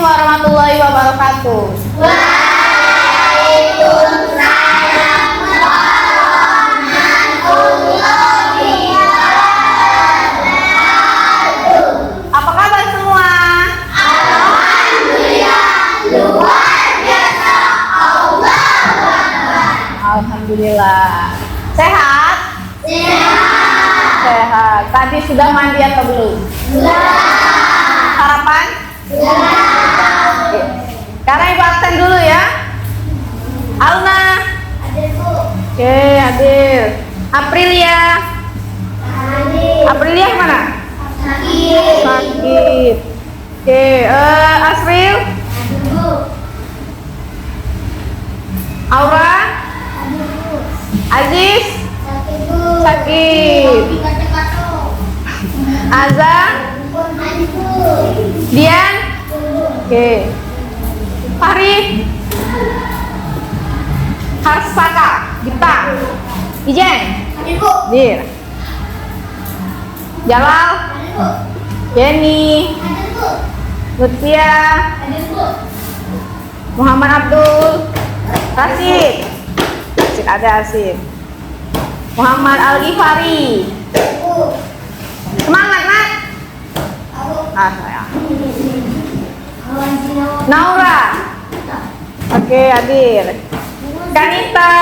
warahmatullahi wabarakatuh. Waalaikumsalam warahmatullahi wabarakatuh. Apa kabar semua? Alhamdulillah, luar biasa. Allah Akbar. Alhamdulillah. Sehat? Sehat. Sehat. Tadi sudah mandi atau belum? Sarapan? Oke. Sekarang ibu absen dulu ya. Alna. Oke, Adil. Aprilia. Aprilia mana? Sakit. Oke, Asril. Aura. Aziz. Sakit. Aza. Dian. Oke. Farid. Harsaka. Gita. Ijen. Dir. Jalal. Jenny. Lutfia. Muhammad Abdul. Rasid. Rasid ada Asid. Muhammad Al-Ghifari. Semangat, Mat. Saya. Naura. Oke, Adil. Kanita.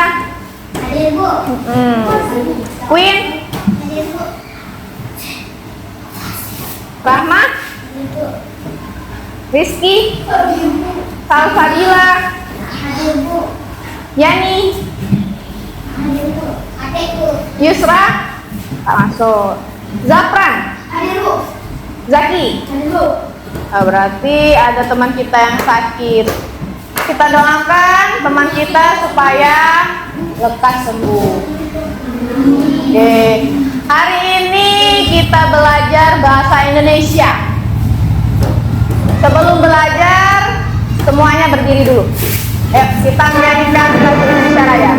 Queen. Rahma. Rizky. Salfadila. Yani. Yusra. Tak masuk. Zafran. Zaki. Berarti ada teman kita yang sakit. Kita doakan teman kita supaya lekas sembuh. Oke. Hari ini kita belajar bahasa Indonesia. Sebelum belajar, semuanya berdiri dulu. Kita menyanyikan lagu Indonesia Raya.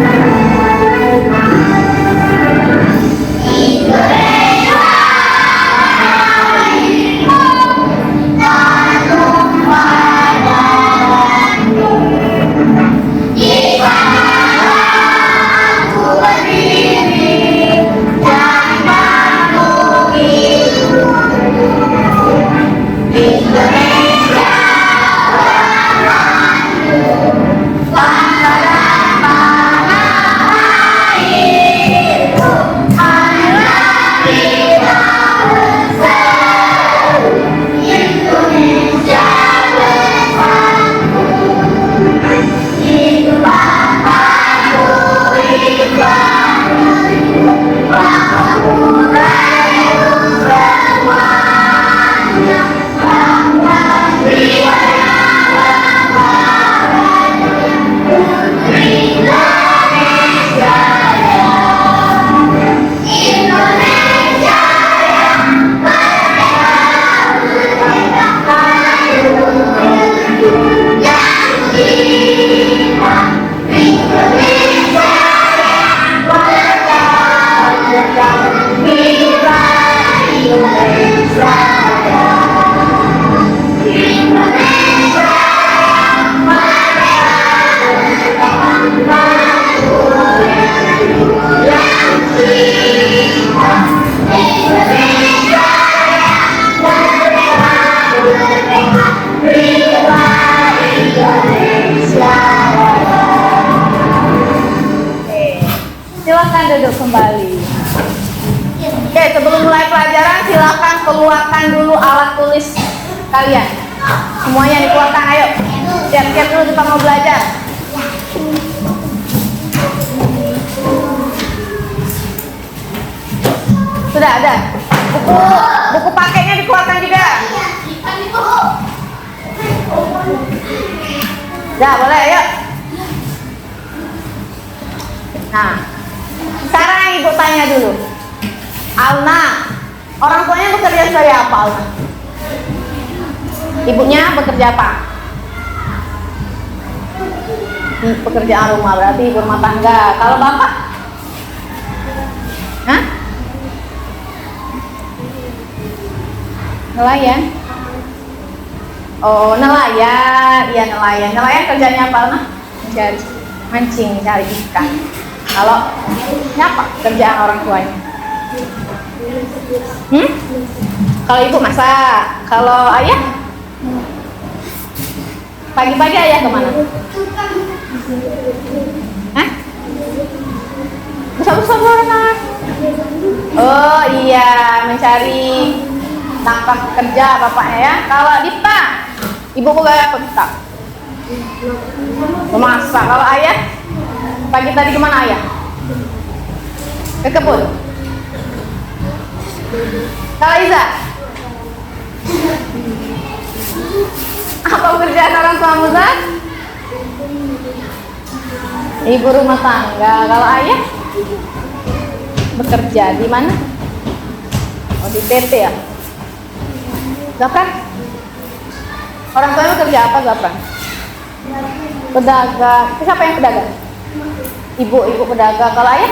Silakan duduk kembali. Oke, sebelum mulai pelajaran silakan keluarkan dulu alat tulis kalian. Semuanya dikeluarkan, ayo. Siap-siap dulu kita mau belajar. Sudah ada. Buku pakainya dikeluarkan juga. Ya, boleh, ayo. Nah, sekarang ibu tanya dulu. Alna, orang tuanya bekerja sebagai apa, Alna? Ibunya bekerja apa? Pekerjaan rumah, berarti ibu rumah tangga. Kalau bapak? Hah? Nelayan? Oh, nelayan. Iya, nelayan. Nelayan kerjanya apa, Nah? Mencari, mancing, cari ikan. Kalau apa kerjaan orang tuanya? Kalau ibu masak, kalau ayah? Pagi-pagi ayah kemana? Hah? Bisa-bisa berenang. Oh iya, mencari nafkah kerja bapaknya ya. Kalau Dita, ibu pegawai apa Dita? Memasak. Kalau ayah, pagi tadi kemana ayah? Ke kebun. Kalau Iza, apa pekerjaan orang tuamu, Zat? Ibu rumah tangga. Kalau ayah bekerja di mana? Oh, di PT ya. Gapran? Orang tuanya bekerja apa, Gapran? Pedagang. Siapa yang pedagang? Ibu pedagang. Kalau ayah?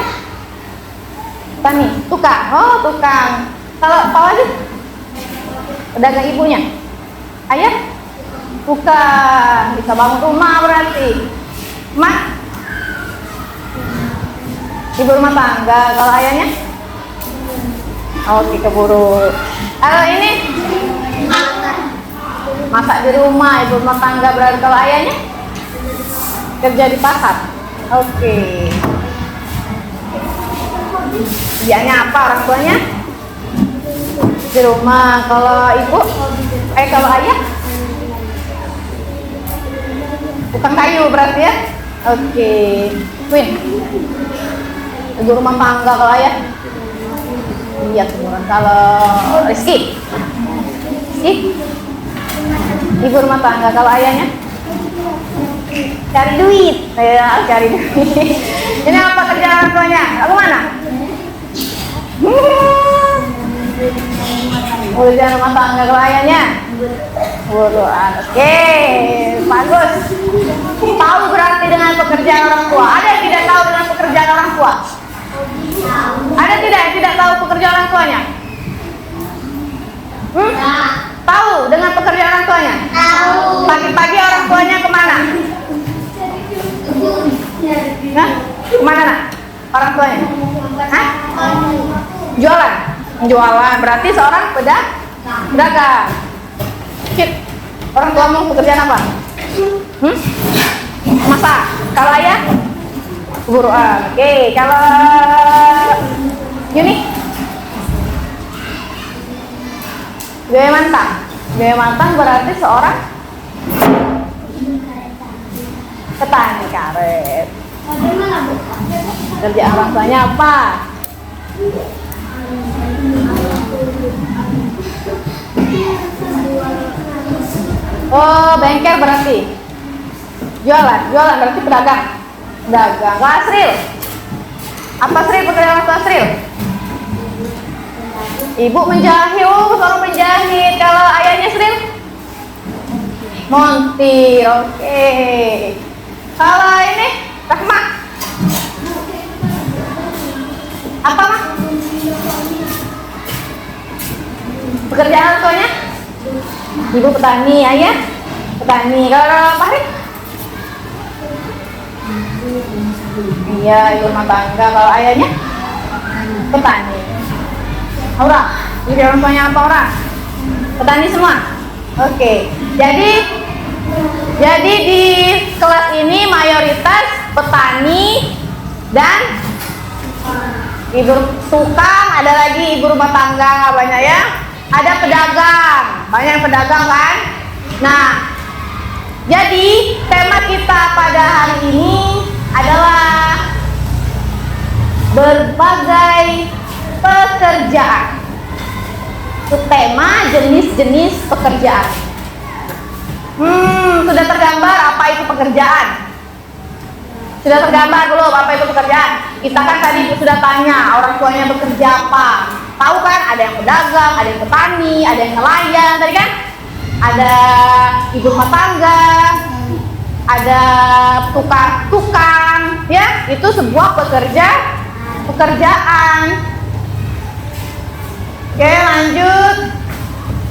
Petani. Tukang. Oh, tukang. Kalau Pak Wajib? Pedagang ibunya. Ayah? Bukan. Bisa bangun rumah berarti. Mak? Ibu rumah tangga. Kalau ayahnya? Oke, keburu. Kalau ini? Masak di rumah. Ibu rumah tangga berarti. Kalau ayahnya? Kerja di pasar. Oke. Kerjanya apa orang tuanya? Di rumah. Kalau ibu? Kalau ayah? Tukang kayu berarti ya? Oke. Win. Ibu rumah tangga. Kalau ayah? Iya, kemudian kalau Rizky? Ibu rumah tangga. Kalau ayahnya? Cari duit. Ya, cari duit. Ini apa kerjaan orang tuanya? Aku mana? Urusan rumah tangga. Kalau ayahnya? Buruan. Oke, bagus. Tahu berarti dengan pekerjaan orang tua. Ada yang tidak tahu dengan pekerjaan orang tua? Ada tidak yang tidak tahu pekerjaan orang tuanya? Tahu dengan pekerjaan orang tuanya? Tahu. Pagi-pagi orang tuanya kemana? Nah, kemana nak? Orang tuanya? Hah? Jualan? Jualan, berarti seorang pedagang. Kit, orang tuamu pekerjaan apa? Masak. Kalau ayah? Buruan. Oke, kalau Yuni? Gaya mantan. Gaya mantan berarti seorang petani karet. Kerjaan orang tuanya apa? Oh, bengkel berarti. Jualan berarti pedagang. Kalau Asril? Apa Sril pekerjaan orang tua Asril? Ibu menjahit, seorang penjahit. Kalau ayahnya Sril? Montir, oke. Kalau ini Rahma? Apa Mak? Pekerjaan orang tuanya? Ibu petani, ayah? Petani. Kalau Fahri? Iya, ibu rumah tangga. Kalau ayahnya? Petani. Aura, jadi orang tuanya apa orang? Petani semua? Oke. Jadi di kelas ini mayoritas petani dan ibu tukang, ada lagi ibu rumah tangga banyak ya. Ada pedagang, banyak yang pedagang kan? Nah, jadi tema kita pada hari ini adalah berbagai pekerjaan. Itu tema jenis-jenis pekerjaan. Sudah tergambar apa itu pekerjaan? Sudah tergambar belum apa itu pekerjaan? Kita kan tadi sudah tanya orang tuanya bekerja apa. Tahu kan? Ada yang pedagang, ada yang petani, ada yang nelayan tadi kan? Ada ibu rumah tangga, ada tukang, ya itu sebuah pekerjaan. Oke, lanjut.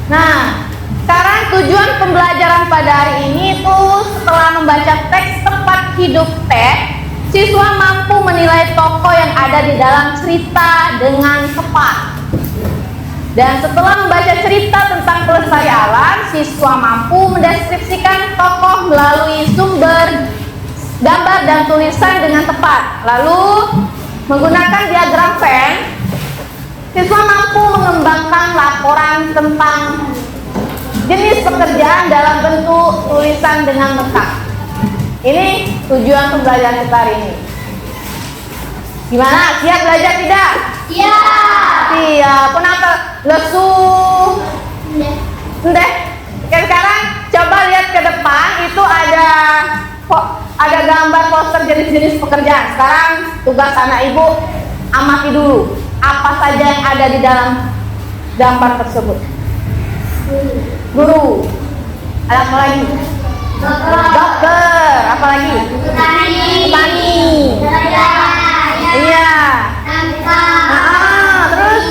Nah, Sekarang tujuan pembelajaran pada hari ini itu setelah membaca teks tempat hidup teks, siswa mampu menilai tokoh yang ada di dalam cerita dengan tepat. Dan setelah membaca cerita tentang pelestari alam, siswa mampu mendeskripsikan tokoh melalui sumber gambar dan tulisan dengan tepat. Lalu menggunakan diagram Venn, siswa mampu mengembangkan laporan tentang jenis pekerjaan dalam bentuk tulisan dengan lengkap. Ini tujuan pembelajaran kita hari ini. Gimana? Siap belajar tidak? Siap. Kenapa? Lesu. Ndeh. Sekarang coba lihat ke depan, itu ada gambar poster jenis-jenis pekerjaan. Sekarang tugas anak ibu amati dulu apa saja yang ada di dalam gambar tersebut. Guru. Ada apa lagi? Dokter. Apa lagi? Petani. Iya. Terus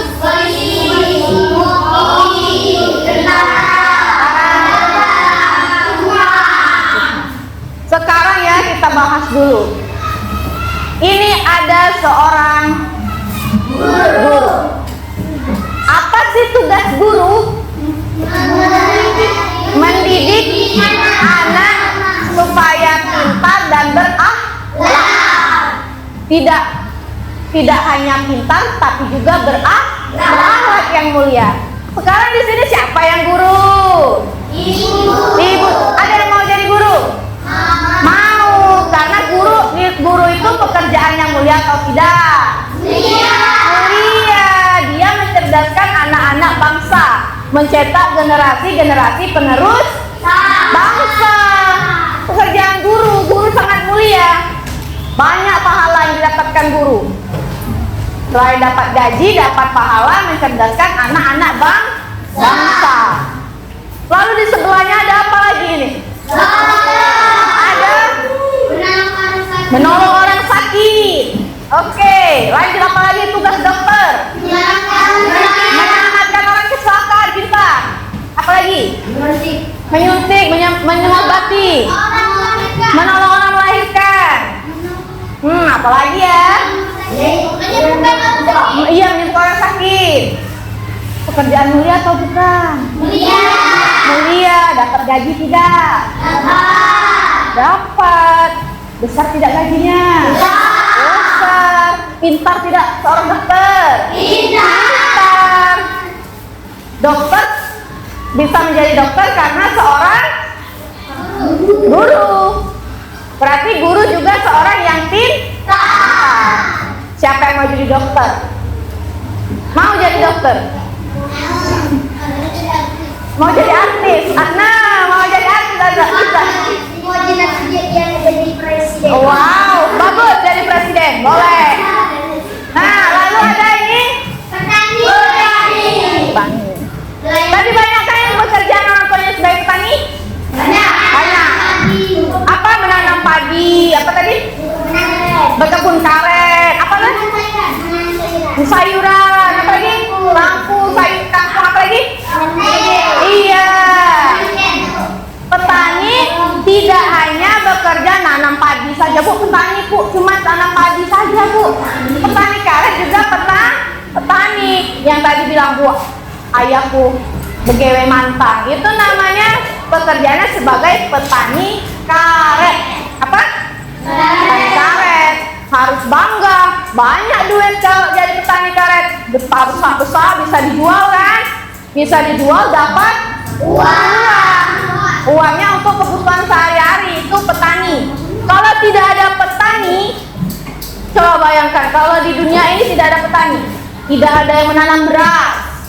sekarang ya kita bahas dulu. Ini ada seorang guru. Apa sih tugas guru? Mendidik anak supaya pintar dan berakhlak. Tidak hanya pintar tapi juga berakhlak yang mulia. Sekarang di sini siapa yang guru? Ibu. Ada yang mau jadi guru? Mau, karena guru itu pekerjaan yang mulia atau tidak? Mulia. Dia mencerdaskan anak-anak bangsa, mencetak generasi-generasi penerus bangsa. Pekerjaan guru sangat mulia. Banyak pahala yang didapatkan guru. Selain dapat gaji, dapat pahala mencerdaskan anak-anak bangsa. Lalu di sebelahnya ada apa lagi ini? Ada menolong orang sakit. Oke, lanjut apa lagi tugas dokter? Menyelamatkan orang kecelakaan kita. Apa lagi? Menyuntik, menyemobati, menolong orang melahirkan. Apa lagi ya? Iya, menyembuhkan orang sakit. Pekerjaan mulia atau bukan? Mulia. Dapat gaji tidak? Dapat. Besar tidak gajinya? Besar. Pintar tidak seorang dokter? Pintar. Dokter bisa menjadi dokter karena seorang guru. Berarti guru juga seorang yang pintar. Siapa yang mau jadi dokter? Mau jadi dokter? Mau jadi artis? Mau jadi artis bisa. Wow, bagus jadi presiden, boleh. Nah, lalu ada ini petani. Tadi banyak kan yang bekerja orang tuanya sebagai petani? Banyak. Apa? Menanam padi. Apa tadi? Berkebun karet. Apa lagi? Sayuran. Apa lagi? Lampu, sayur kangkung. Apa lagi? Iya. Petani tidak hanya bekerja nanam padi saja, Bu. Petani, Bu, cuma tanam padi saja, Bu. Petani karet juga petani. Yang tadi bilang, Bu, ayahku begewe mantang. Itu namanya pekerjaannya sebagai petani karet. Apa? Petani karet. Harus bangga. Banyak duit kalau jadi petani karet. Besar-besar bisa dijual kan? Bisa dijual dapat uang. Uangnya untuk kebutuhan sehari-hari itu petani. Kalau tidak ada petani, coba bayangkan kalau di dunia ini tidak ada petani, tidak ada yang menanam beras,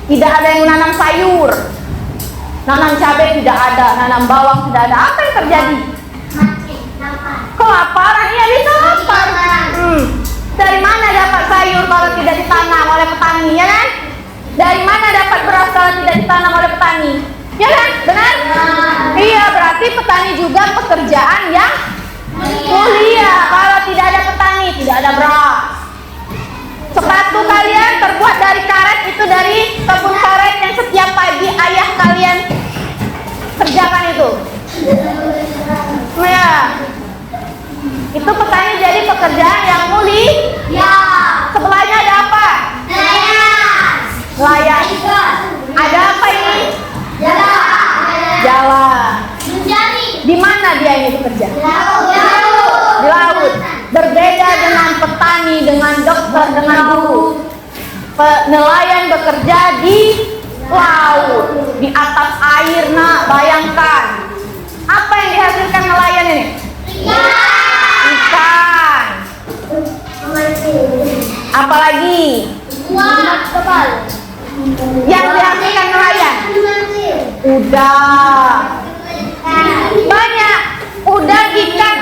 tidak ada yang menanam sayur, nanam cabai tidak ada, nanam bawang tidak ada. Apa yang terjadi? Kelaparan. Iya, bisa lapar. Dari mana dapat sayur kalau tidak ditanam oleh petani, ya kan? Dari mana dapat beras kalau tidak ditanam oleh petani? Ya kan? Benar? Iya, berarti petani juga pekerjaan yang mulia. Kalau tidak ada petani, tidak ada beras. Sepatu kalian terbuat dari karet, itu dari kebun karet yang setiap pagi ayah kalian kerjakan itu? Ya. Itu petani jadi pekerjaan yang mulia. Sebelahnya ada apa? Nelayan. Ada apa ini? Jalan. Di mana dia ini bekerja? Di laut. Berbeda dengan petani, dengan dokter, dengan guru. Nelayan bekerja di laut, di atas air. Nak, bayangkan apa yang dihasilkan nelayan ini? Ikan. Apalagi yang dihasilkan nelayan? Udang. Banyak. Udang, ikan,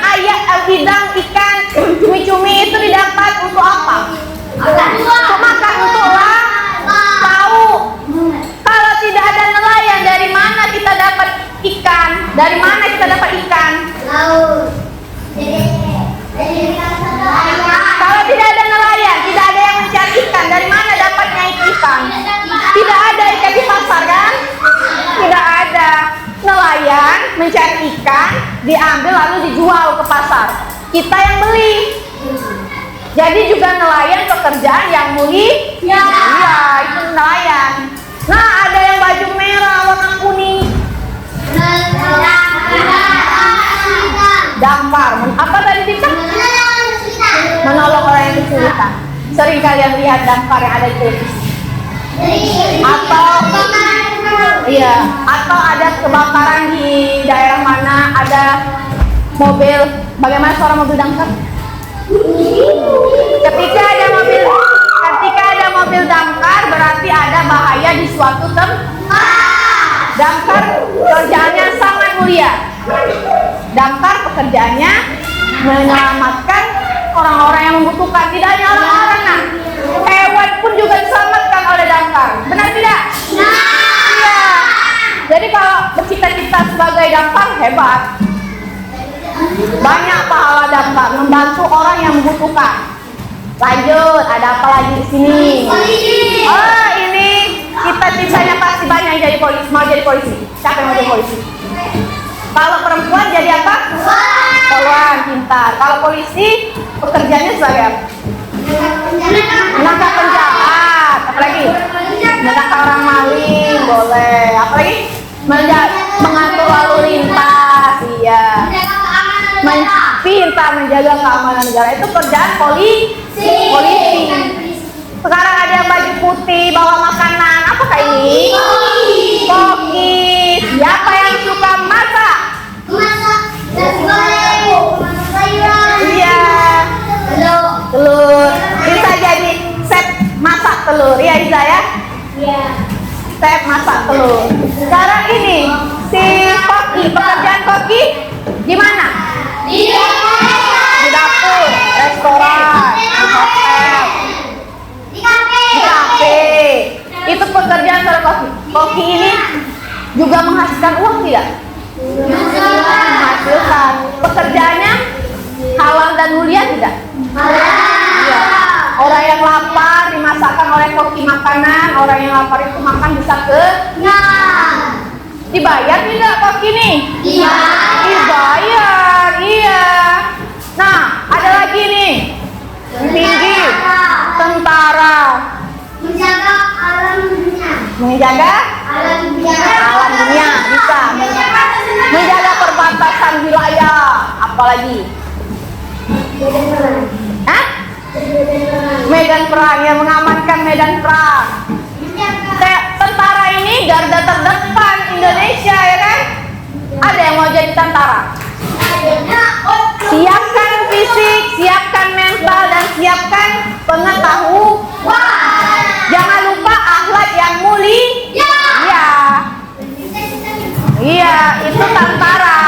udang, ikan, cumi-cumi itu didapat untuk apa? Untuk makan, untuk lauk. Kalau tidak ada nelayan, dari mana kita dapat ikan? Dari mana kita dapat ikan? Kalau tidak ada nelayan, tidak ada yang mencari ikan, dari mana dapatnya ikan? Tidak ada ikan di pasar, kan? Tidak ada. Nelayan mencari ikan, diambil lalu dijual ke pasar. Kita yang beli. Jadi juga nelayan pekerjaan yang mulia. Iya, itu nelayan. Nah, ada yang baju merah warna kuning. Damkar. Apa tadi Tika? Menolong orang yang kesulitan. Sering kalian lihat damkar yang ada di televisi. Atau ada kebakaran di daerah mana, ada mobil. Bagaimana suara mobil damkar? Ketika ada mobil damkar, berarti ada bahaya di suatu tempat. Damkar pekerjaannya sangat mulia. Damkar pekerjaannya menyelamatkan orang-orang yang membutuhkan. Tidak hanya orang-orang, nah, hewan pun juga diselamatkan oleh damkar. Benar tidak? Iya. Jadi kalau bercita-cita sebagai damkar, hebat. Banyak pahala damkar, membantu orang yang membutuhkan. Lanjut, ada apa lagi di sini? Oh, ini cita-citanya pasti banyak yang jadi polisi. Mau jadi polisi? Siapa yang mau jadi polisi? Kalau perempuan jadi apa? Poluan, pintar. Kalau polisi, pekerjaannya sebagai apa? Menangkap penjahat. Apalagi? Menangkap orang maling, boleh. Apalagi? Mengatur lalu lintas. Iya. Pintar menjaga keamanan negara, itu kerjaan polisi. Sekarang ada yang baju putih bawa makanan, apakah ini? Koki. Siapa yang suka masak? Iya. Telur. Bisa jadi chef masak telur, ya Iza ya? Iya. Chef masak telur. Sekarang ini si koki, pekerjaan koki di mana? Di dapur, restoran, di hotel, di kafe. Itu pekerjaan seorang koki. Koki ini juga menghasilkan uang tidak? Menghasilkan. Pekerjaannya halal dan mulia tidak? Iya. Orang yang lapar dimasakkan oleh koki makanan, orang yang lapar itu makan bisa kenyang. Dibayar tidak koki ini? Iya. Dibayar, iya. Nah, ada lagi nih. Tinggi, tentara. Menjaga alam dunia. Menjaga alam dunia bisa. Menjaga perbatasan wilayah. Apalagi? Hah? Medan perang, ya, mengamankan medan perang. Tentara ini garda terdepan Indonesia, ya kan? Ada yang mau jadi tentara? Siapkan fisik, siapkan mental, dan siapkan pengetahuan. Jangan lupa akhlak yang mulia. Iya, itu tentara.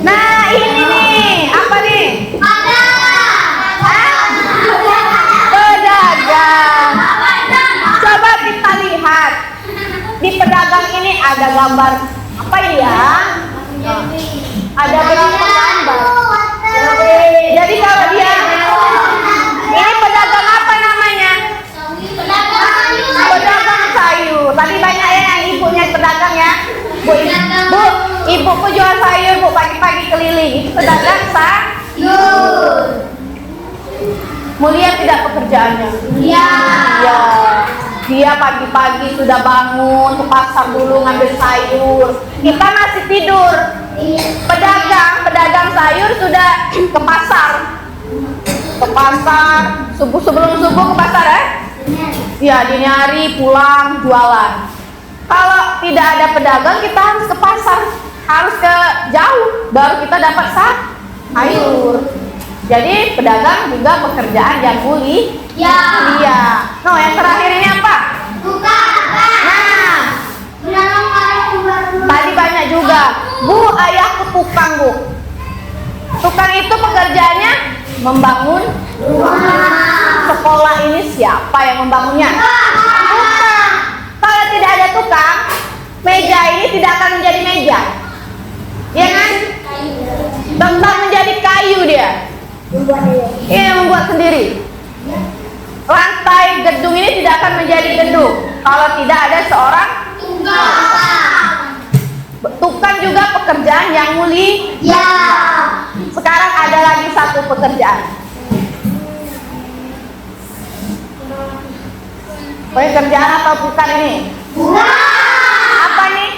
Nah, ini nih, apa nih? Pedagang. Coba kita lihat. Di pedagang ini ada gambar apa ya? Ada berapa gambar? Jadi kalau dia ini pedagang apa namanya? Pedagang sayur. Tadi banyak yang ibunya pedagang ya. Bu, Ibuku jual sayur, Bu, pagi-pagi keliling. Itu pedagang sayur. Mulia tidak pekerjaannya? Ya. Ya. Dia pagi-pagi sudah bangun ke pasar dulu ngambil sayur. Kita masih tidur. Pedagang sayur sudah ke pasar. Ke pasar, sebelum subuh ke pasar ya? Ya, dini hari pulang jualan. Kalau tidak ada pedagang, kita harus ke pasar, harus ke jauh, baru kita dapat sayur. Jadi pedagang juga pekerjaan yang mulia. Ya. Iya. Nah, yang terakhir ini apa? Nah, tadi banyak juga. Bu, ayahku tukang, Bu. Tukang itu pekerjaannya membangun rumah. Sekolah ini siapa yang membangunnya? Tukang. Kalau tidak ada tukang, meja ini tidak akan menjadi meja. Iya kan? Tetap menjadi kayu dia. Ini yang membuat sendiri. Lantai gedung ini tidak akan menjadi gedung kalau tidak ada seorang tukang juga pekerjaan yang mulia. Ya. Sekarang ada lagi satu pekerjaan. Pekerjaan apa bukan ini? Apa nih?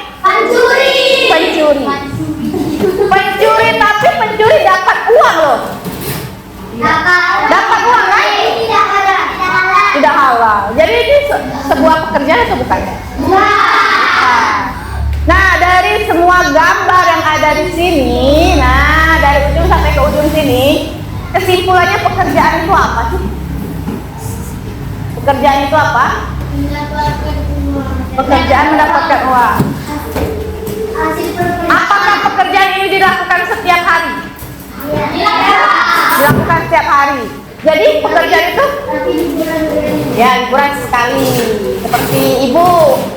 Pencuri. Pencuri, tapi pencuri dapat uang loh. Dapat uang kan? Tidak halal. Jadi ini sebuah pekerjaan atau bukan? Nah, dari semua gambar yang ada di sini, nah dari ujung sampai ke ujung sini, kesimpulannya pekerjaan itu apa sih? Pekerjaan itu apa? Pekerjaan mendapatkan uang. Apakah pekerjaan ini dilakukan setiap hari? Dilakukan setiap hari. Jadi pekerjaan itu ya liburan sekali. Seperti ibu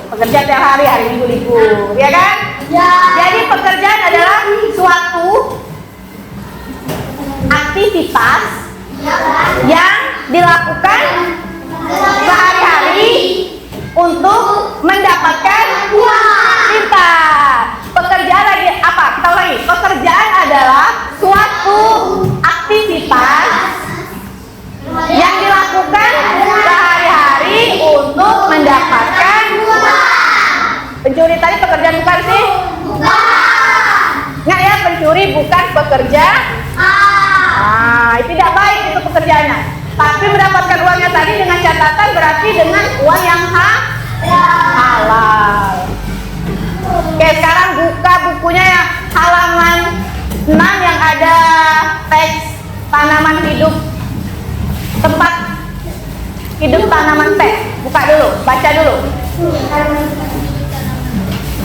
bekerja tiap hari, hari Minggu libur, ya kan? Ya. Jadi pekerjaan adalah suatu aktivitas yang dilakukan sehari-hari untuk mendapatkan uang. Pintar. Pekerjaan lagi apa? Kita ulangi. Pekerjaan adalah suatu aktivitas yang dilakukan sehari-hari untuk mendapatkan uang. Pencuri tadi pekerjaan bukan sih? Nggak ya, pencuri bukan pekerja. Tidak baik itu pekerjaannya. Tapi mendapatkan uangnya tadi dengan catatan berarti dengan uang yang halal. Oke, sekarang buka bukunya ya, halaman 6 yang ada teks tanaman hidup, tempat hidup tanaman teh. Buka dulu, baca dulu.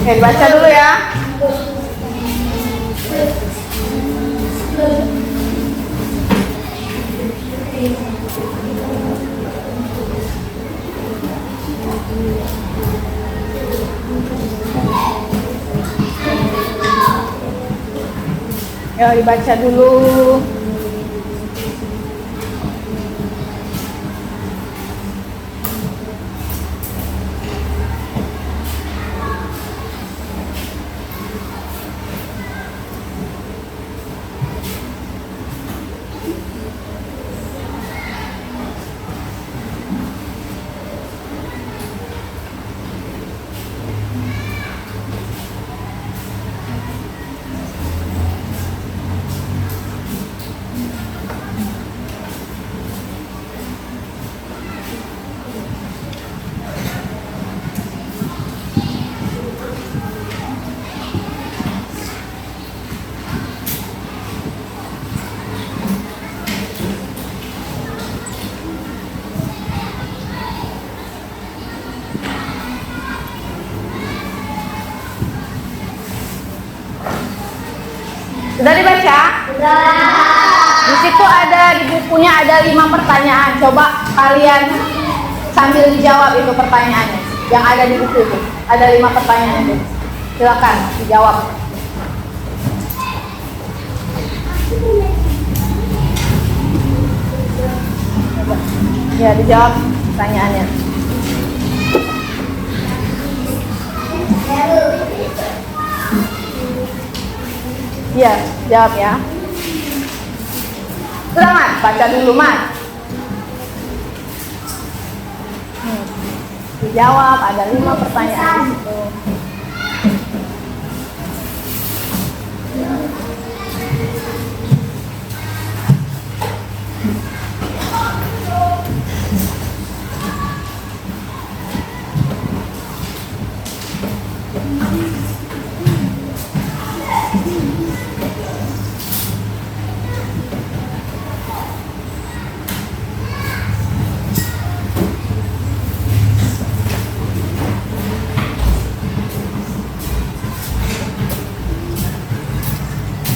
Oke, baca dulu ya. Ya, dibaca dulu. Sudah dibaca? Di situ ada, di bukunya ada 5 pertanyaan. Coba kalian sambil dijawab itu pertanyaannya. Yang ada di buku itu ada 5 pertanyaan itu. Silakan dijawab. Ya, dijawab pertanyaannya. Iya, jawab ya. Sudah Mat, baca dulu Mat. Dijawab, ada 5 pertanyaan di situ.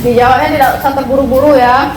Dijawabnya tidak usah terburu-buru ya.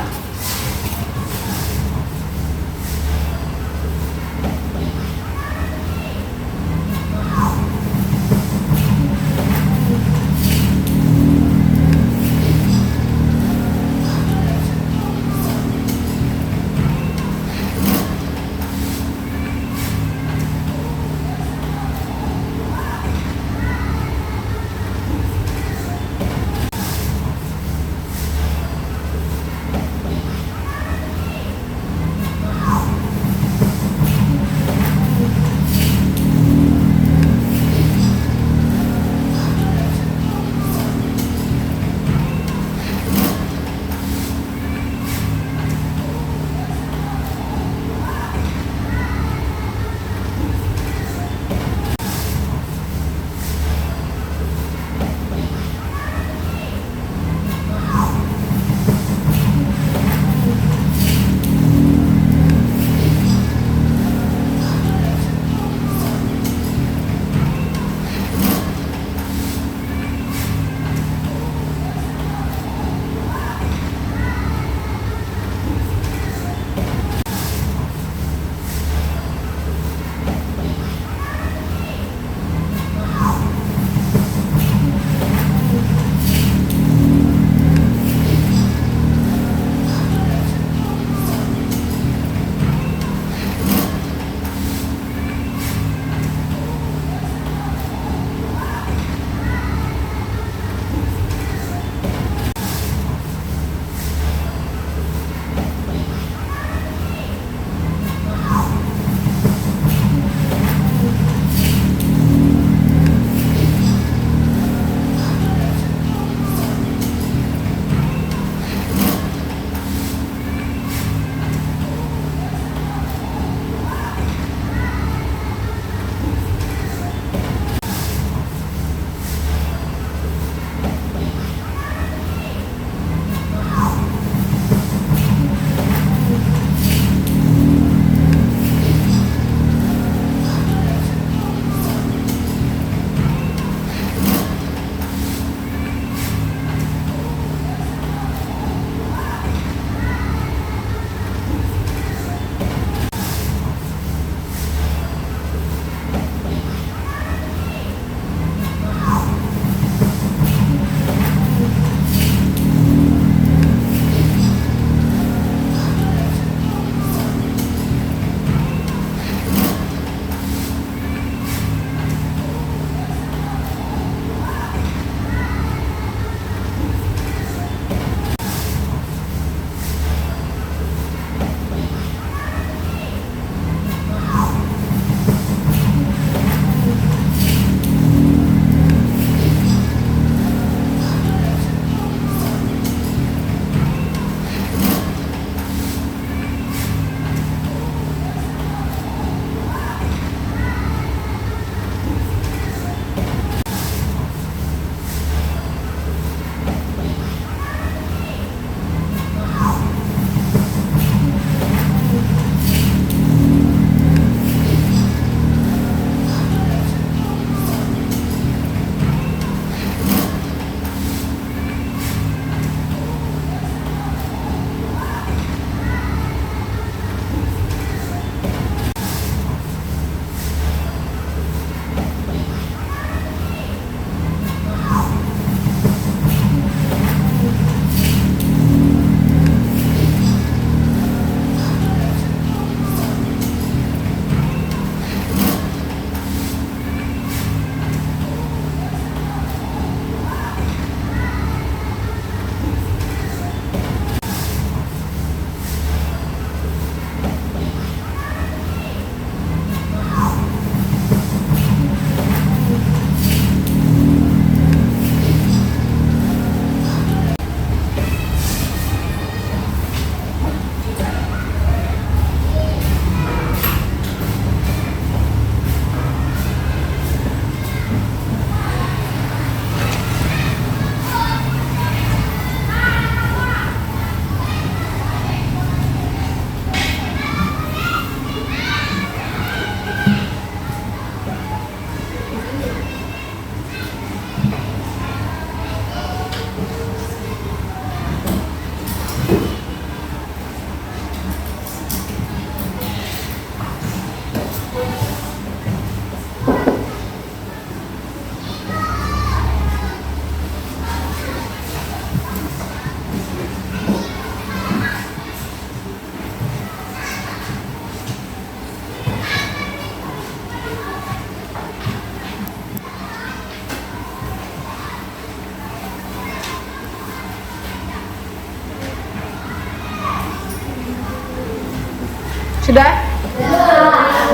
Sudah?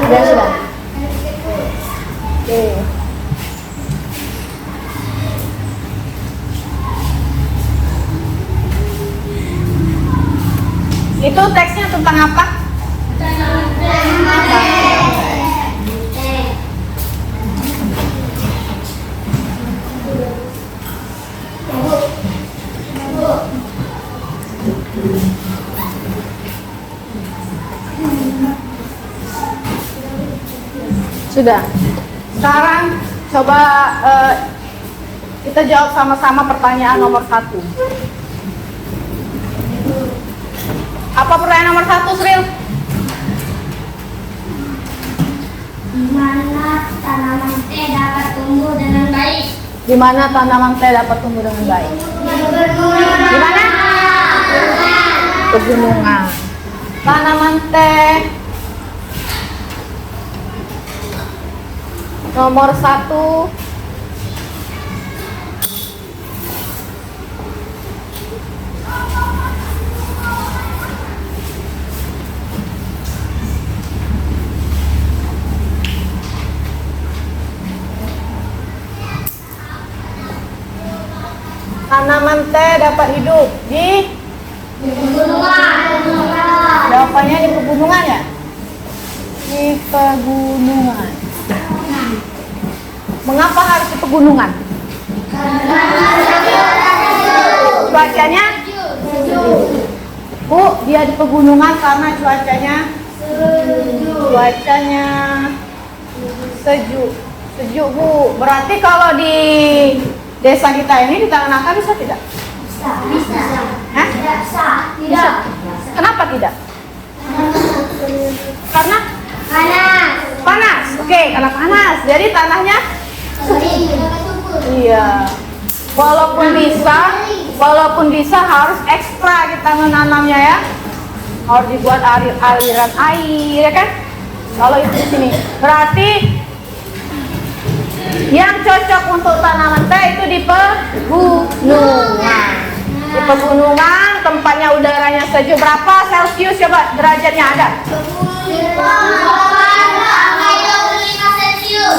Sudah. Oke. Itu teksnya tentang apa? Sudah. Sekarang coba kita jawab sama-sama pertanyaan nomor 1. Apa pertanyaan nomor 1, Sril? Di mana tanaman teh dapat tumbuh dengan baik? Di mana tanaman teh dapat tumbuh dengan baik? Di mana? Pegunungan. Tanaman teh nomor 1. Tanaman teh dapat hidup di Pegunungan. jawabannya di pegunungan ya? Di pegunungan. Mengapa harus di pegunungan? Cuacanya? Bu, dia di pegunungan karena cuacanya sejuk. Sejuk, Bu. Berarti kalau di desa kita ini di Tanah Nangka bisa tidak? Bisa. Hah? Tidak bisa. Tidak. Kenapa tidak? Karena Panas. panas. Oke, karena panas. Jadi tanahnya iya. Walaupun bisa harus ekstra kita menanamnya ya. Harus dibuat aliran air ya kan? Kalau itu di sini. Berarti yang cocok untuk tanaman teh itu di pegunungan. Di pegunungan tempatnya udaranya sejuk. Berapa Celcius coba derajatnya ada?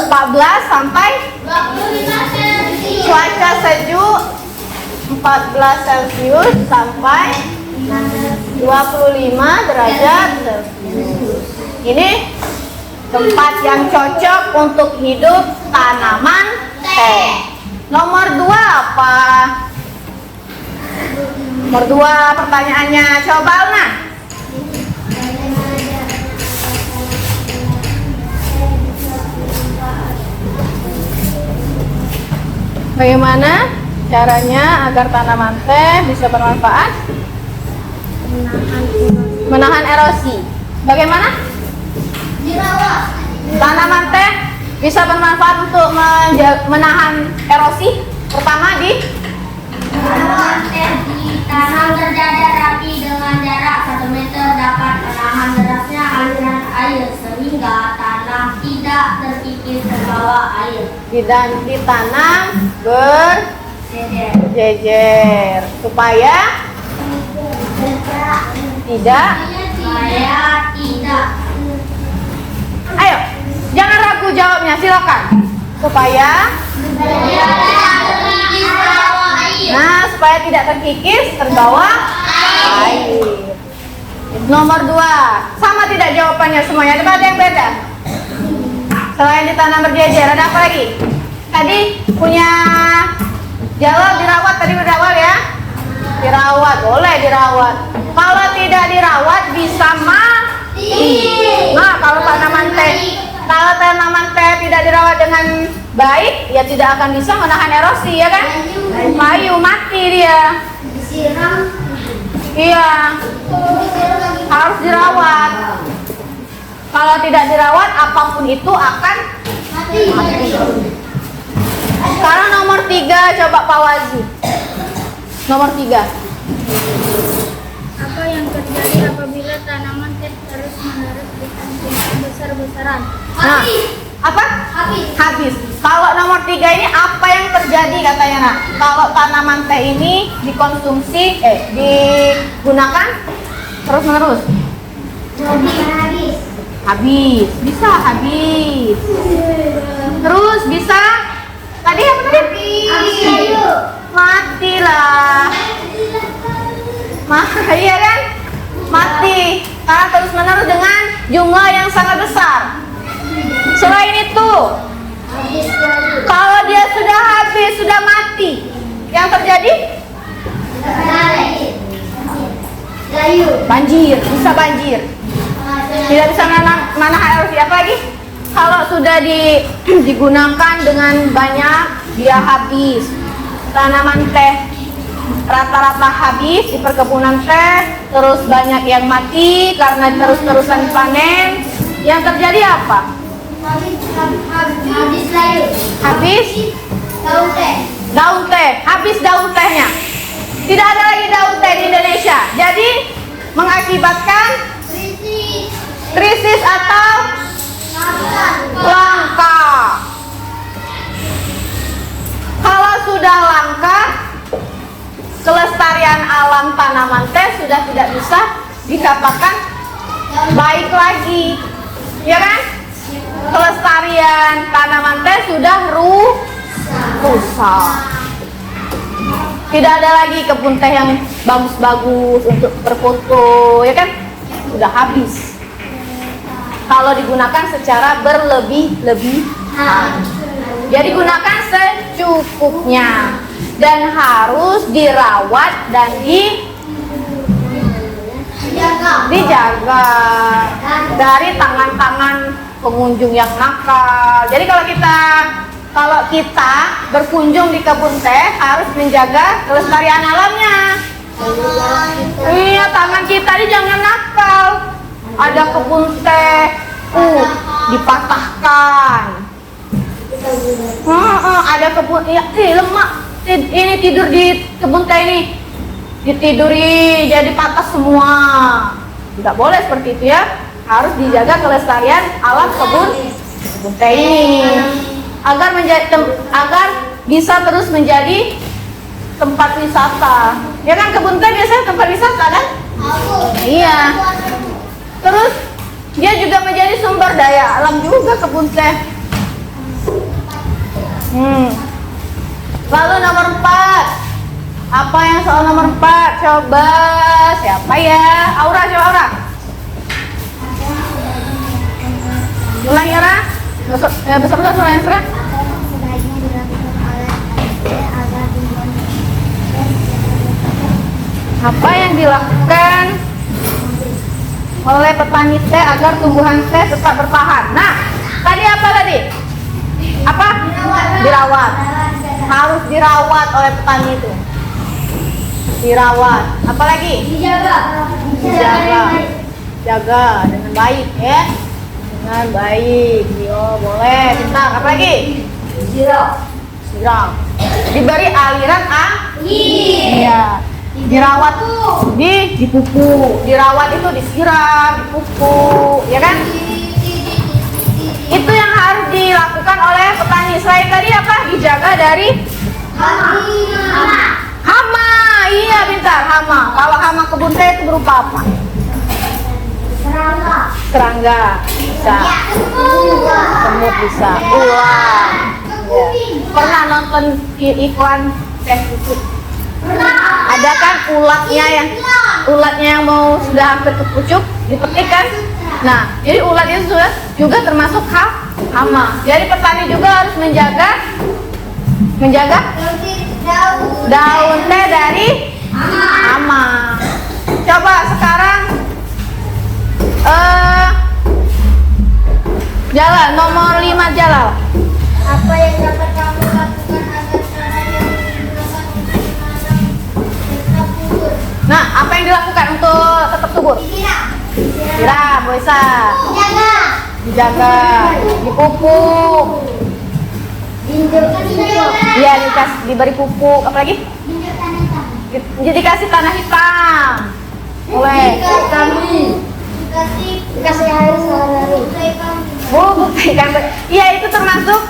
14 sampai cuaca sejuk 14 Celcius sampai 25 derajat Celcius. Ini tempat yang cocok untuk hidup tanaman teh. Nomor 2 apa? Nomor 2 pertanyaannya, coba Alna. Bagaimana caranya agar tanaman teh bisa bermanfaat? Menahan erosi. Bagaimana? Tanaman teh bisa bermanfaat untuk menahan erosi. Pertama Tanaman teh ditanam berjajar rapi dengan jarak 1 meter dapat menahan derasnya aliran air sehingga tanah tidak terkikis terbawa air. ditanam berjejer supaya tidak. Supaya tidak. Ayo, jangan ragu jawabnya, silakan. Supaya. Nah, supaya tidak terkikis terbawa air. Nomor 2, sama tidak jawabannya semuanya? Ada yang beda? Selain ditanam berjejer, ada apa lagi? Tadi punya jawab dirawat, tadi berawal ya? Dirawat, boleh dirawat. Kalau tidak dirawat bisa mati. Nah, kalau tanaman teh tidak dirawat dengan baik, ya tidak akan bisa menahan erosi ya kan? Layu mati dia. Disiram. Iya, harus dirawat. Kalau tidak dirawat, apapun itu akan Mati. Sekarang nomor 3, coba Pak Wazi. Nomor 3. Apa yang terjadi apabila tanaman teh terus-menerus dikonsumsi besar-besaran? Nah, apa? Habis. Kalau nomor 3 ini apa yang terjadi katanya nak? Kalau tanaman teh ini dikonsumsi, digunakan terus-menerus. Habis. habis. Bisa habis. Terus bisa tadi apa tadi? Mati lah. Iya kan? Mati. Karena terus menerus dengan jumlah yang sangat besar. Selain itu, kalau dia sudah habis, sudah mati, yang terjadi banjir, bisa banjir. Tidak bisa mana air apa lagi? Kalau sudah digunakan dengan banyak, dia habis. Tanaman teh rata-rata habis di perkebunan teh, terus banyak yang mati karena terus-terusan panen. Yang terjadi apa? Habis daun teh, habis daun tehnya. Tidak ada lagi daun teh di Indonesia. Jadi mengakibatkan krisis atau langka. Kalau sudah langka, kelestarian alam tanaman teh sudah tidak bisa dikatakan baik lagi, ya kan? Kelestarian tanaman teh sudah rusak. Tidak ada lagi kebun teh yang bagus-bagus untuk berfoto, ya kan? Sudah habis. Kalau digunakan secara berlebih-lebihan. Jadi gunakan secukupnya dan harus dirawat dan dijaga dari tangan-tangan pengunjung yang nakal. Jadi kalau kita berkunjung di kebun teh harus menjaga kelestarian alamnya. Iya, tangan kita ini jangan nakal. Ada kebun teh, dipatahkan. Ada kebun, lemak. Ini tidur di kebun teh ini, ditiduri jadi patah semua. Tidak boleh seperti itu ya. Harus dijaga kelestarian alam kebun teh ini agar bisa terus menjadi tempat wisata. Ya kan, kebun teh biasanya tempat wisata kan? Iya. Terus dia juga menjadi sumber daya alam juga kebun teh. Lalu nomor 4. Apa yang soal nomor 4? Coba siapa ya? Aura, coba Aura. Ulang ya, Ra. Besar-besar suara yang serah. Apa yang dilakukan oleh petani teh agar tumbuhan teh tetap bertahan? Nah, tadi apa tadi? Apa? Dirawat. Harus dirawat oleh petani itu. Dirawat. Apalagi? Dijaga. Jaga dengan baik ya. Dengan baik. Yo, boleh. Bentar. Apalagi? Siram. Diberi aliran air. Iya. Dirawat dipupuk. Dirawat itu disiram, dipupuk, ya kan? Itu yang harus dilakukan oleh petani. Selain tadi apa? Dijaga dari hama. Iya, pintar, hama. Kalau hama kebun teh itu berupa apa? Serangga bisa. Semut bisa. Ular. Ya. Pernah nonton iklan teh susu? Ada kan ulatnya yang mau sudah hampir kepucuk dipetik kan? Nah, jadi ulat itu juga termasuk hama. Jadi petani juga harus menjaga daun teh dari hama. Coba sekarang Jalal, nomor 5 Jalal. Apa yang dapat kamu lakukan agar caranya Nah, apa yang dilakukan untuk tetap subur? Siram, bisa. Dijaga, dipupuk. Iya, diberi pupuk. Apa lagi? Dikasih tanah hitam. Boleh. Dikasih air sehari-hari. Bubuk tai kambing. Iya, itu termasuk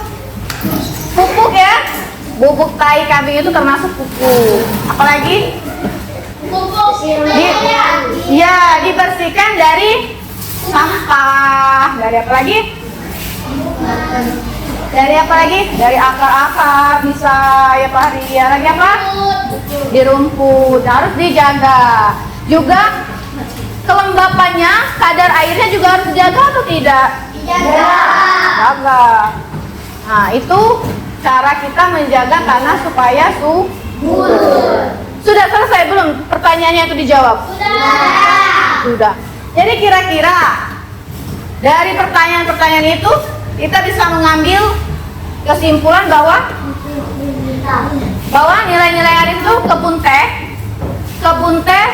pupuk ya. Bubuk tai kambing itu termasuk pupuk. Apalagi? Dibersihkan dari sampah. Dari apa lagi? Dari apa lagi? Dari akar-akar bisa ya Pak Hari. Ya, lagi apa? Di rumput. Harus dijaga. Juga kelembapannya, kadar airnya juga harus dijaga atau tidak? Jaga. Nah, itu cara kita menjaga tanah supaya subur. Sudah selesai belum pertanyaannya itu dijawab? Sudah. Jadi kira-kira dari pertanyaan-pertanyaan itu kita bisa mengambil kesimpulan bahwa nilai-nilai itu kebun teh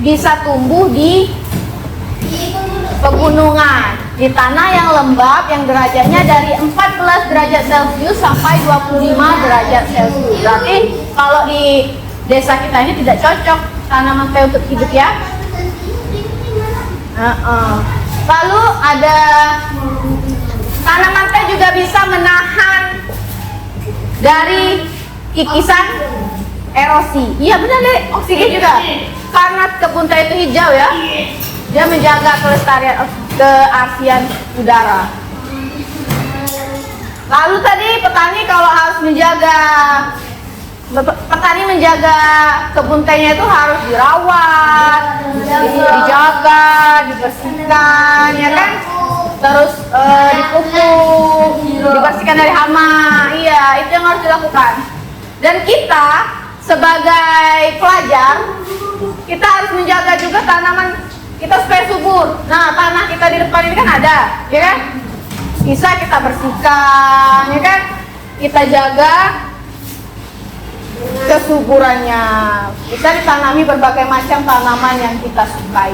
bisa tumbuh di pegunungan, di tanah yang lembab yang derajatnya dari 14 derajat Celcius sampai 25 derajat Celcius. Berarti kalau di desa kita ini tidak cocok tanaman teh untuk hidup ya. Lalu ada tanaman teh juga bisa menahan dari kikisan erosi. Iya benar deh, oksigen juga. Karena kebun teh itu hijau ya, dia menjaga kelestarian kearsian udara. Lalu tadi petani kalau harus menjaga kebun tehnya itu harus dirawat, dijaga, dibersihkan, ya kan? Terus dipupuk, dibersihkan dari hama. Iya, itu yang harus dilakukan. Dan kita sebagai pelajar, kita harus menjaga juga tanaman kita supaya subur. Nah, tanah kita di depan ini kan ada, ya kan? Bisa kita bersihkan, ya kan? Kita jaga kesuburannya. Bisa ditanami berbagai macam tanaman yang kita sukai.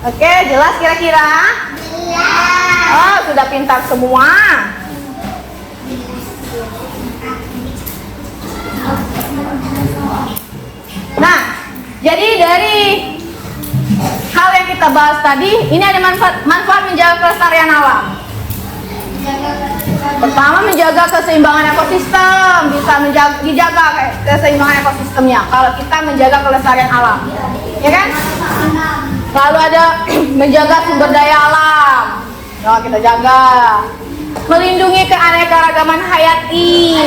Oke, jelas kira-kira? Oh, sudah pintar semua. Nah, jadi dari hal yang kita bahas tadi, ini ada manfaat menjaga kelestarian alam. Pertama, menjaga keseimbangan ekosistem, bisa dijaga keseimbangan ekosistemnya kalau kita menjaga kelestarian alam, ya kan? Lalu ada menjaga sumber daya alam, nah, kita jaga. Melindungi keanekaragaman hayati,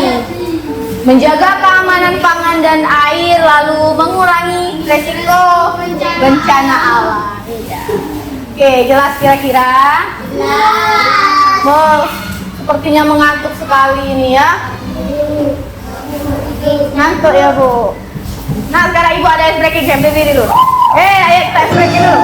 menjaga keamanan pangan dan air, lalu mengurangi resiko bencana alam. Iya. Oke, jelas kira-kira? Sepertinya mengantuk sekali ini ya. Ngantuk ya Bu. Nah, sekarang Ibu ada ice breaking game, berdiri dulu. Ayo kita ice breaking dulu.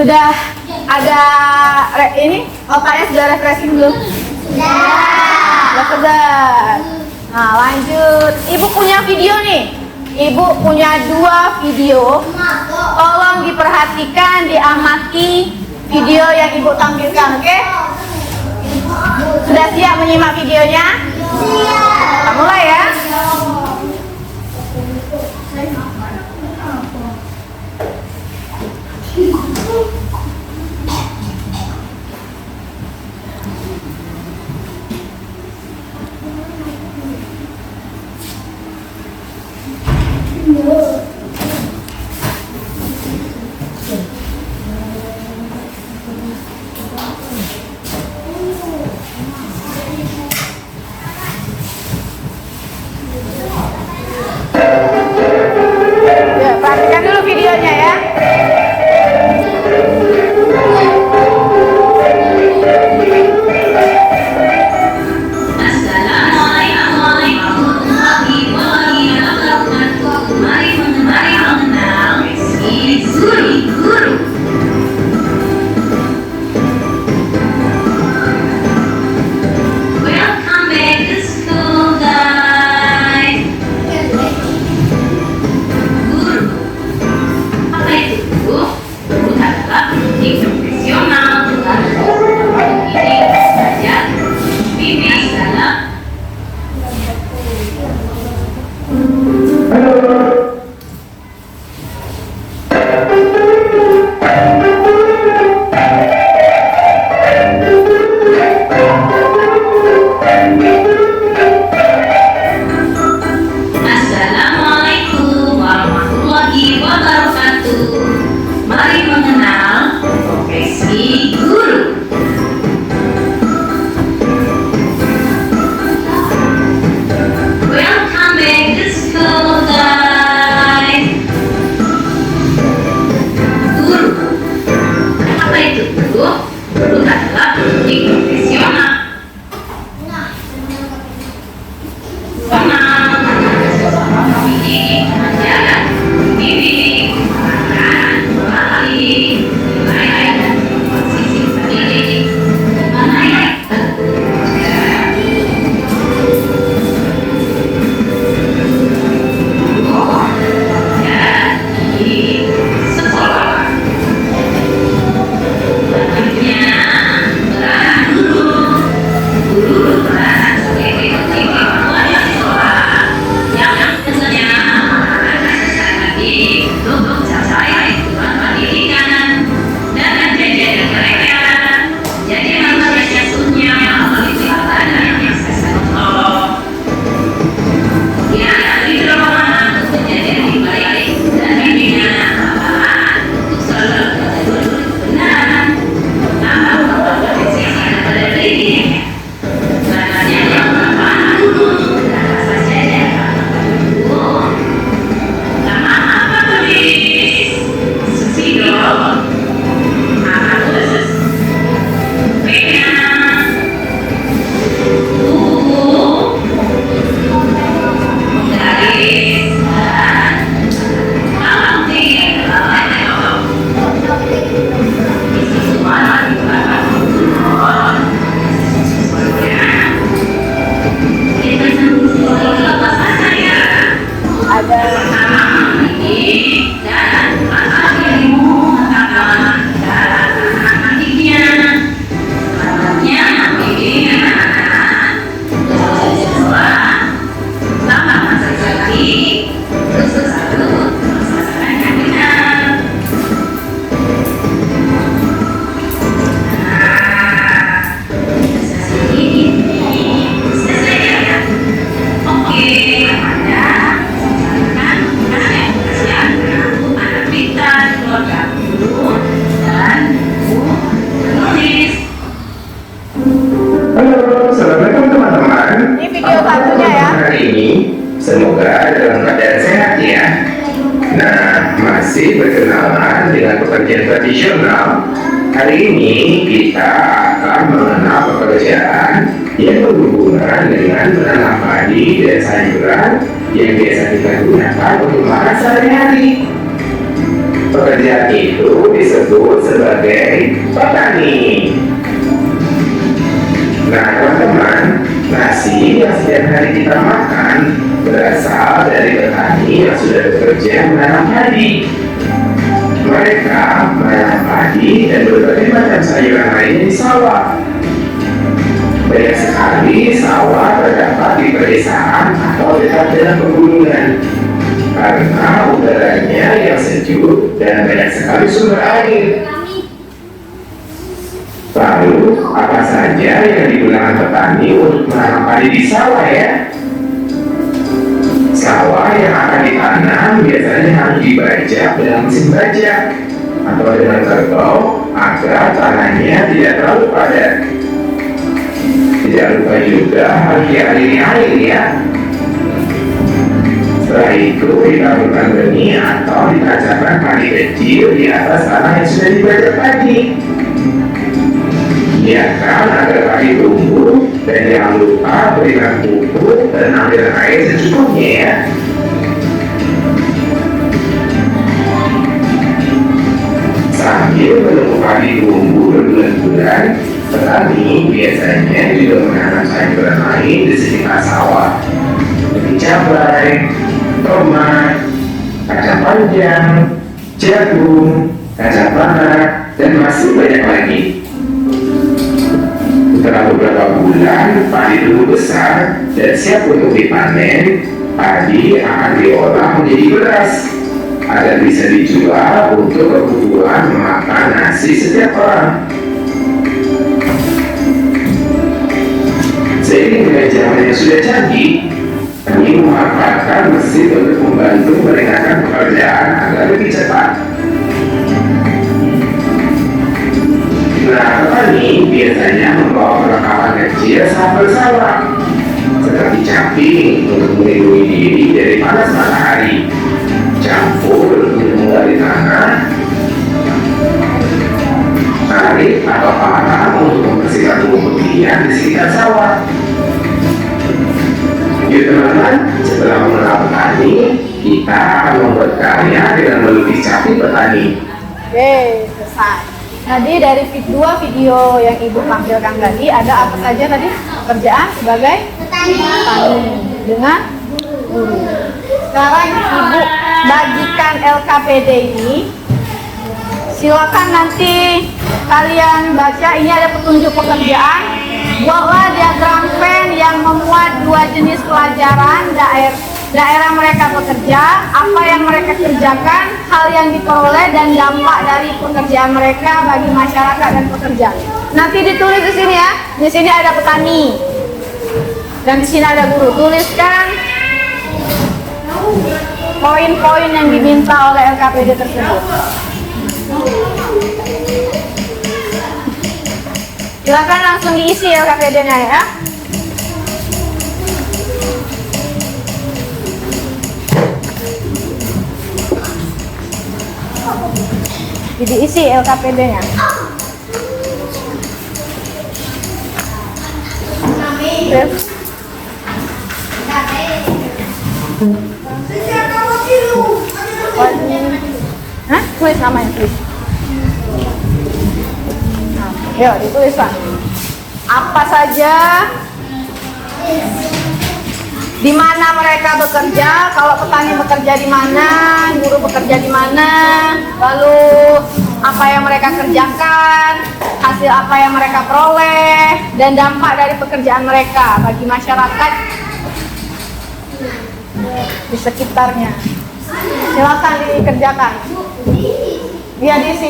Sudah ada ini otaknya sudah refreshing belum? Sudah segar. Nah lanjut, ibu punya video nih. Ibu punya 2 video. Tolong diperhatikan, diamati video yang ibu tampilkan, oke? Sudah siap menyimak videonya? Kita mulai ya. Ya, perhatikan dulu videonya ya. Semoga dalam keadaan sehat ya. Nah, masih berkenalan dengan pekerjaan tradisional. Hari ini kita akan mengenal pekerjaan yang berhubungan dengan menanam padi dan sayuran yang biasa kita gunakan untuk makan sehari-hari. Pekerjaan itu disebut sebagai petani. Nah teman-teman, nasi yang setiap hari kita makan berasal dari petani yang sudah bekerja menanam padi. Mereka menanam padi dan berbagai macam sayuran lainnya di sawah. Banyak sekali sawah terdapat di pedesaan atau dekat dengan pegunungan karena udaranya yang sejuk dan banyak sekali sumber air. Lalu, apa saja yang digunakan petani untuk menanam padi di sawah ya? Sawah yang akan ditanam biasanya harus dibajak dengan mesin bajak atau dengan kerbau agar tanahnya tidak terlalu padat. Tidak lupa juga harus dialiri air ya. Setelah itu ditaburkan benih atau ditancapkan padi kecil di atas tanah yang sudah dibajak tadi. Biarkan agar padi tumbuh dan jangan lupa berikan pupuk dan ambil air secukupnya ya. Sambil menunggu padi tumbuh berbulan-bulan, petani biasanya juga menanam sayuran lain di sekitar sawah seperti cabai, tomat, kacang panjang, jagung, kacang tanah, dan masih banyak lagi. Setelah beberapa bulan, padi tumbuh besar dan siap untuk dipanen. Padi akan diolah menjadi beras agar bisa dijual untuk kebutuhan makan nasi setiap orang. Seiring dengan zaman yang sudah canggih, kami memanfaatkan mesin untuk membantu meringankan pekerjaan agar lebih cepat. Nah, petani biasanya membawa perlengkapan kecil saat bersawah, seperti caping untuk melindungi diri dari panas matahari, campur untuk menggali tanah, tarik atau parang untuk membersihkan rumput-rumput di sekitar sawah. Yuk teman-teman, setelah mengenal petani, kita akan membuat karya dengan melukis caping petani. Oke, selesai. Tadi dari dua video yang Ibu tampilkan tadi, ada apa saja tadi? Pekerjaan sebagai petani dengan guru. Sekarang Ibu bagikan LKPD ini. Silakan nanti kalian baca, ini ada petunjuk pekerjaan. Buatlah diagram Venn yang memuat dua jenis pelajaran daerah mereka bekerja, apa yang mereka kerjakan, hal yang diperoleh dan dampak dari pekerjaan mereka bagi masyarakat dan pekerja. Nanti ditulis di sini ya. Di sini ada petani dan di sini ada guru. Tuliskan poin-poin yang diminta oleh LKPD tersebut. Silakan langsung diisi LKPD-nya ya. Jadi isi LKPD-nya. Hah? Tulis namanya, tulis. Nah, yuk ditulis Pak. Apa saja, di mana mereka bekerja, kalau petani bekerja di mana, guru bekerja di mana, lalu apa yang mereka kerjakan, hasil apa yang mereka peroleh, dan dampak dari pekerjaan mereka bagi masyarakat di sekitarnya. Silakan dikerjakan. Dia diisi.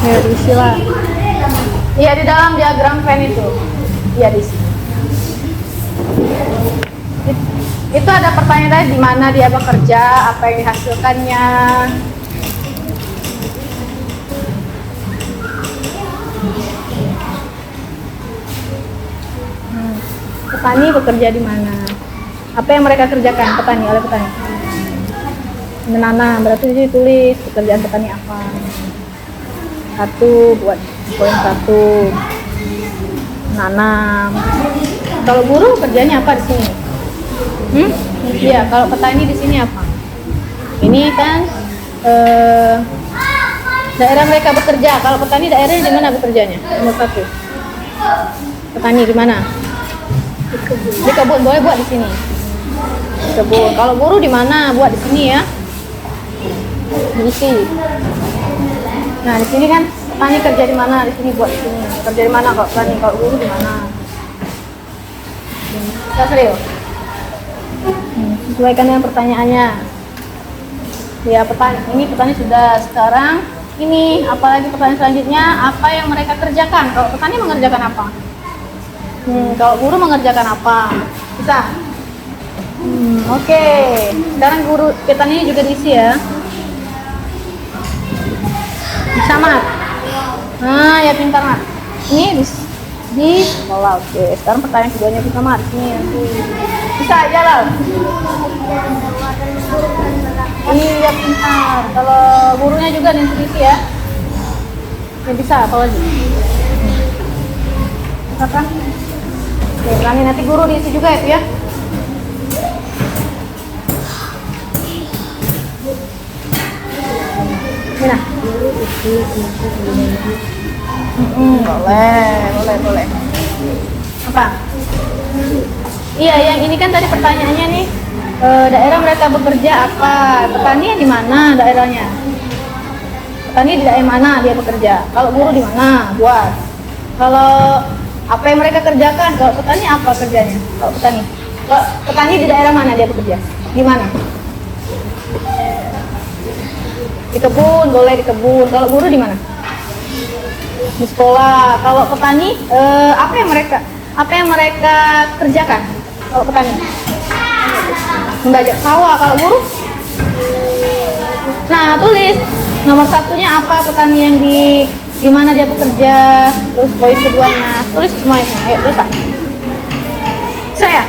Ya, diisi lah. Iya, di dalam diagram Venn itu. Iya, diisi. Itu itu ada pertanyaan tadi, di mana dia bekerja, apa yang dihasilkannya. Petani bekerja di mana? Apa yang mereka kerjakan oleh petani? Menanam, berarti jadi tulis pekerjaan petani apa. Satu, buat poin 1. Menanam. Kalau guru kerjanya apa di sini? Iya, kalau petani di sini apa? Ini kan daerah mereka bekerja. Kalau petani daerahnya di mana bekerjanya? Nomor 1. Petani di mana? Di kebun, boleh buat di sini. Di kebun. Kalau guru di mana? Buat di sini ya. Diisi. Nah, di sini kan petani kerja di mana? Di sini buat di sini. Kerja di mana kalau petani? Kalau guru di mana? Kita serius. Sesuaikan dengan pertanyaannya. Ya, petani sudah. Sekarang ini apalagi pertanyaan selanjutnya, apa yang mereka kerjakan? Kalau petani mengerjakan apa? Kalau guru mengerjakan apa? Bisa? Oke. Sekarang guru petani juga diisi ya. Bisa, Mat? Nah, ya pintar, Mat. Ini di sekolah. Oke. Sekarang pertanyaan keduanya bisa, Mat. Ini nanti. Bisa, Jalal? Iya, pintar. Kalau gurunya juga diisi ya. Ya bisa, apa lagi? Bisa kan? Oke, nanti guru diisi juga itu ya. Ini nah. Boleh. Apa? Iya, yang ini kan tadi pertanyaannya nih, daerah mereka bekerja apa? Petani di mana daerahnya? Petani di daerah mana dia bekerja? Kalau guru di mana? Buat. Kalau apa yang mereka kerjakan? Kalau petani apa kerjanya? Kalau petani di daerah mana dia bekerja? Di mana? Di kebun, boleh di kebun. Kalau guru di mana? Di sekolah. Kalau petani, apa yang mereka kerjakan? Kalau petani, membajak sawah. Kalau guru, nah tulis nomor 1-nya apa petani yang di mana dia bekerja, terus poin keduanya tulis semuanya. Ayo tulis. Saya.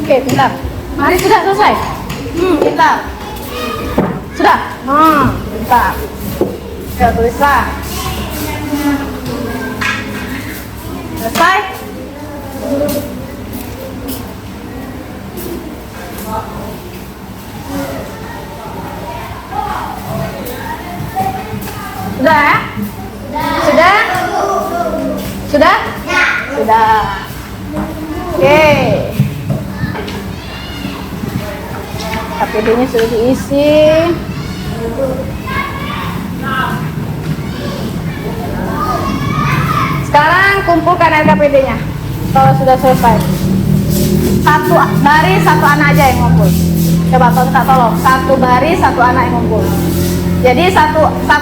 Oke, pintar. Mari sudah selesai. Pintar. Sudah. Pintar. Ya, tulislah. Selesai. Sudah ya? Sudah? Sudah? Sudah. Oke. KPD-nya sudah diisi. Sekarang kumpulkan RKPD-nya. Kalau sudah selesai. Satu baris, satu anak aja yang ngumpul. Coba tolong. Satu baris, satu anak yang ngumpul. Jadi satu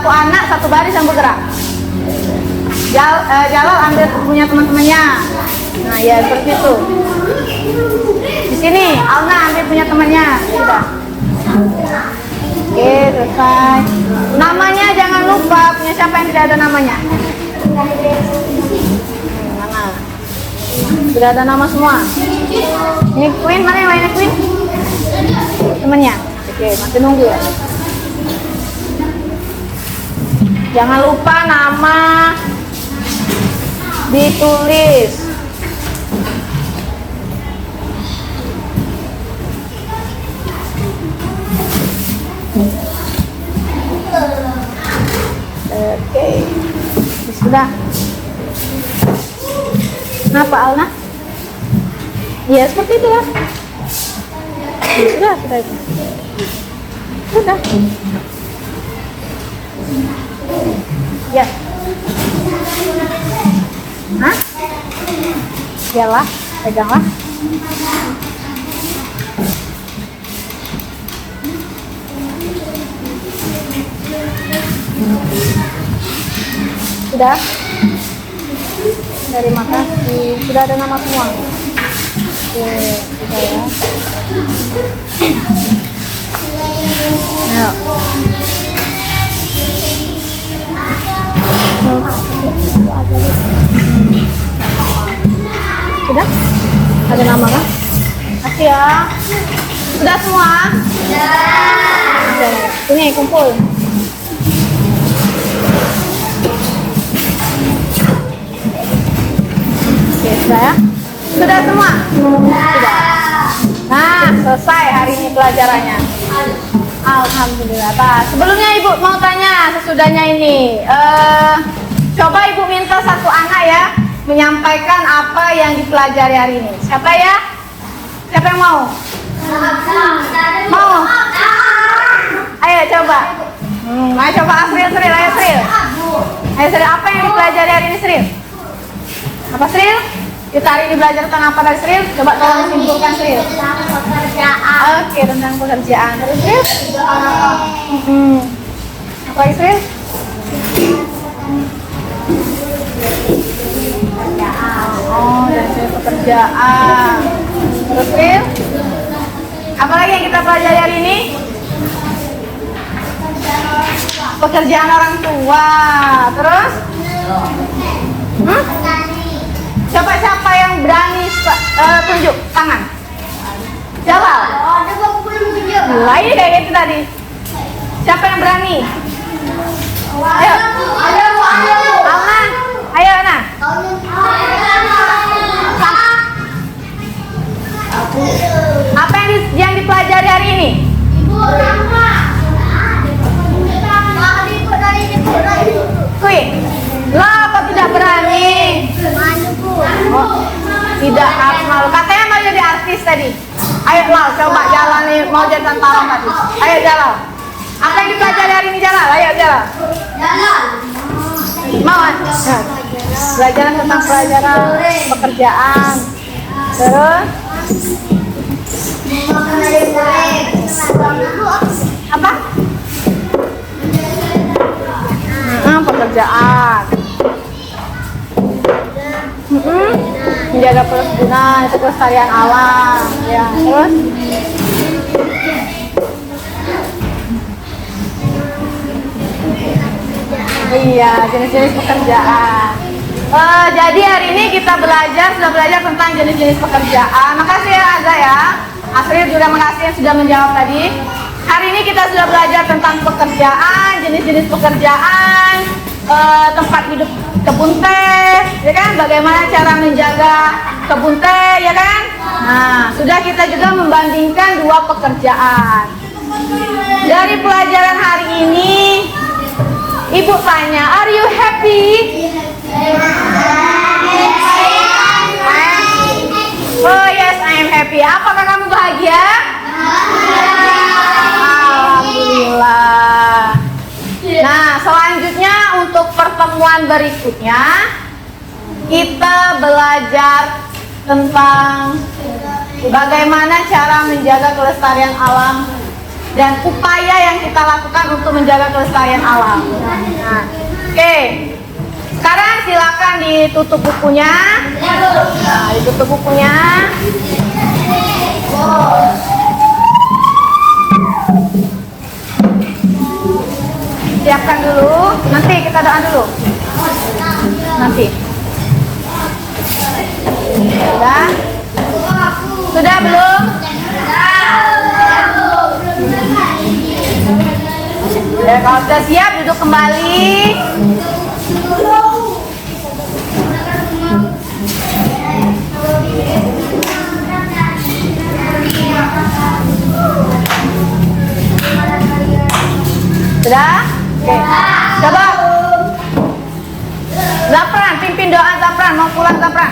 anak, satu baris yang bergerak. Jalal ambil punya teman-temannya. Nah, ya seperti itu. Di sini Alna ambil punya temannya. Sudah. Oke, selesai. Namanya jangan lupa, punya siapa yang tidak ada namanya? Mana? Sudah ada nama semua. Ini Queen, mana yang lainnya Queen? Temannya. Oke, masih nunggu ya. Jangan lupa nama ditulis. Oke. Sudah. Kenapa Alna? Ya seperti itu lah. Sudah itu. Sudah. Ya. Hah? Iyalah, peganglah. Sudah? Terima kasih. Sudah ada nama semua. Oke, sudah ya. Ayo. Sudah? Ada nama kan? Kasih ya. Sudah semua? Sudah. Ini kumpul. Oke, sudah ya? Sudah semua? Sudah. Nah, selesai hari ini pelajarannya. Alhamdulillah. Nah, sebelumnya Ibu mau tanya sesudahnya ini. Coba Ibu minta satu anak ya menyampaikan apa yang dipelajari hari ini. Siapa ya? Siapa yang mau? Mau? Ayo coba. Ayo coba Asril, ayo Sril. Ayo Sril, apa yang dipelajari hari ini Sril? Apa Sril? Kita hari ini belajar tentang apa dari Sril? Coba tolong simpulkan Sril. Oke, tentang pekerjaan. Terus Sril? Apa lagi Sril? Oh, dari pekerjaan. Terus Sril? Apa lagi yang kita pelajari hari ini? Pekerjaan orang tua. Terus? Coba siapa yang berani tunjuk tangan? Jalal. Lah ini kayak gitu tadi. Siapa yang berani? Ayo. Alna. Ayo Ana. Apa yang dipelajari hari ini? Kui. Lah apa tidak berani? Oh, tidak malu. Katanya mau jadi artis tadi. Ayo Lal, coba Jalal nih mau jadi tentara tadi. Ayo Jalal. Apa yang dipelajari hari ini Jalal? Ayo Jalal. Mau? Belajar tentang pelajaran pekerjaan. Terus? Apa? Pekerjaan. Menjaga perkebunan itu kelestarian alam. Ya, terus? Iya, jenis-jenis pekerjaan. Jadi hari ini kita sudah belajar tentang jenis-jenis pekerjaan. Makasih ya Azza ya. Asril juga makasih yang sudah menjawab tadi. Hari ini kita sudah belajar tentang pekerjaan, jenis-jenis pekerjaan, tempat hidup kebun teh, ya kan? Bagaimana cara menjaga kebun teh, ya kan? Nah, sudah kita juga membandingkan dua pekerjaan. Dari pelajaran hari ini, Ibu tanya, are you happy? Oh yes, I am happy. Apakah kamu bahagia? Alhamdulillah. Nah, selanjutnya untuk pertemuan berikutnya kita belajar tentang bagaimana cara menjaga kelestarian alam dan upaya yang kita lakukan untuk menjaga kelestarian alam. Nah, oke. Sekarang silakan ditutup bukunya. Nah, ditutup bukunya. Siapkan dulu. Nanti kita doa dulu. Nanti. Sudah? Sudah belum? Ya, kalau sudah siap duduk kembali. Sudah? Oke. Coba. Zapran, pimpin doa Zapran. Mau pulang Zapran?